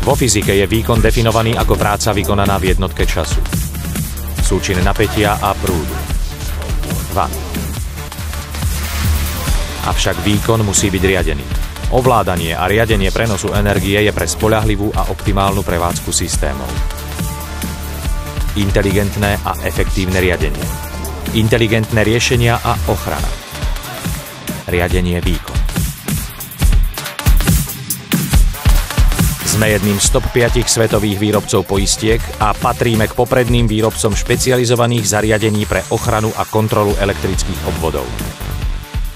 Vo fyzike je výkon definovaný ako práca vykonaná v jednotke času. Súčin napätia a prúdu. Watt. Avšak výkon musí byť riadený. Ovládanie a riadenie prenosu energie je pre spoľahlivú a optimálnu prevádzku systémov. Inteligentné a efektívne riadenie. Inteligentné riešenia a ochrana. Riadenie výkon. Sme jedným z top 5 svetových výrobcov poistiek a patríme k popredným výrobcom špecializovaných zariadení pre ochranu a kontrolu elektrických obvodov.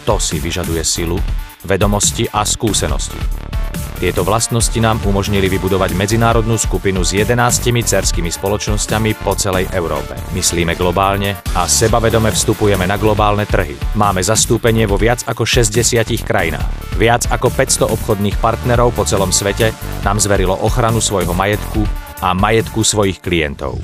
To si vyžaduje silu, vedomosti a skúsenosti. Tieto vlastnosti nám umožnili vybudovať medzinárodnú skupinu s 11 dcérskymi spoločnosťami po celej Európe. Myslíme globálne a sebavedome vstupujeme na globálne trhy. Máme zastúpenie vo viac ako 60 krajinách. Viac ako 500 obchodných partnerov po celom svete nám zverilo ochranu svojho majetku a majetku svojich klientov.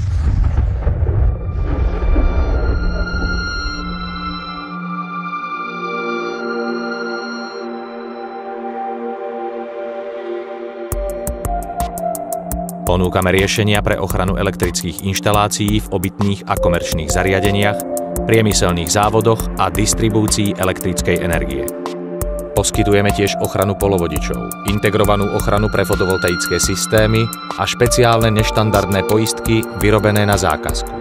Ponúkame riešenia pre ochranu elektrických inštalácií v obytných a komerčných zariadeniach, priemyselných závodoch a distribúcii elektrickej energie. Poskytujeme tiež ochranu polovodičov, integrovanú ochranu pre fotovoltaické systémy a špeciálne neštandardné poistky vyrobené na zákazku.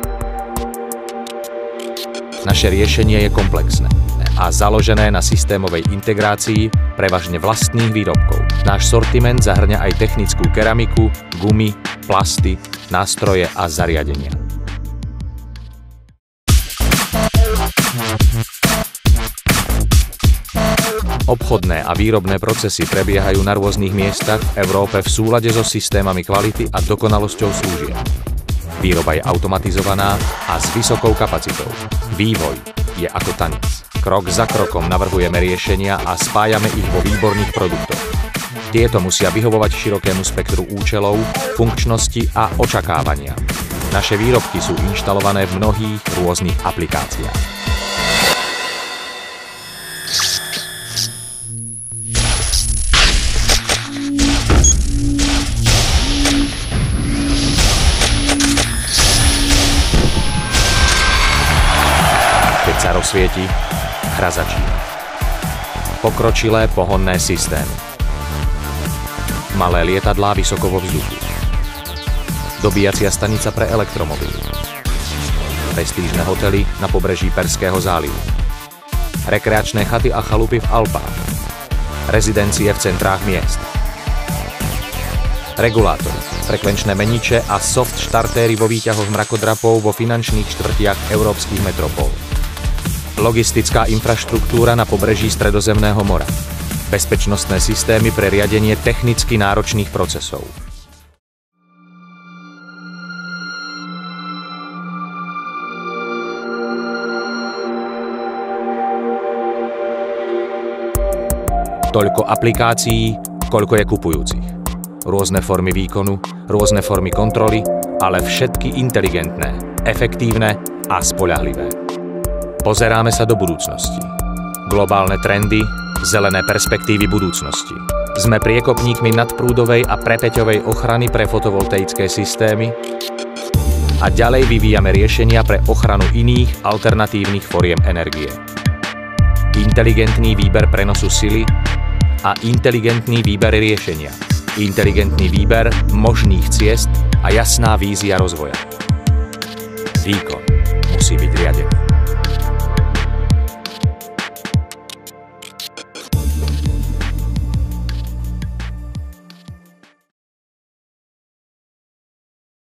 Naše riešenie je komplexné a založené na systémovej integrácii prevažne vlastných výrobkov. Náš sortiment zahŕňa aj technickú keramiku, gumy, plasty, nástroje a zariadenia. Obchodné a výrobné procesy prebiehajú na rôznych miestach v Európe v súlade so systémami kvality a dokonalosťou služieb. Výroba je automatizovaná a s vysokou kapacitou. Vývoj je ako tanec. Krok za krokom navrhujeme riešenia a spájame ich vo výborných produktoch. Tieto musia vyhovovať širokému spektru účelov, funkčnosti a očakávania. Naše výrobky sú inštalované v mnohých rôznych aplikáciách. Keď sa rozsvieti, hra začína. Pokročilé pohonné systémy. Malé lietadlá vysoko vo vzduchu. Dobíjacia stanica pre elektromobily. Prestížne hotely na pobreží Perského zálivu. Rekreačné chaty a chalupy v Alpách. Rezidencie v centrách miest. Regulátory, frekvenčné meniče a soft štartéry vo výťahoch mrakodrapov vo finančných štvrtiach európskych metropol. Logistická infraštruktúra na pobreží Stredozemného mora. Bezpečnostné systémy pre riadenie technicky náročných procesov. Toľko aplikácií, koľko je kupujúcich. Rôzne formy výkonu, rôzne formy kontroly, ale všetky inteligentné, efektívne a spoľahlivé. Pozeráme sa do budúcnosti. Globálne trendy, zelené perspektívy budúcnosti. Sme priekopníkmi nadprúdovej a prepäťovej ochrany pre fotovoltaické systémy a ďalej vyvíjame riešenia pre ochranu iných alternatívnych foriem energie. Inteligentný výber prenosu sily a inteligentný výber riešenia. Inteligentný výber možných ciest a jasná vízia rozvoja. Výkon musí byť riadený.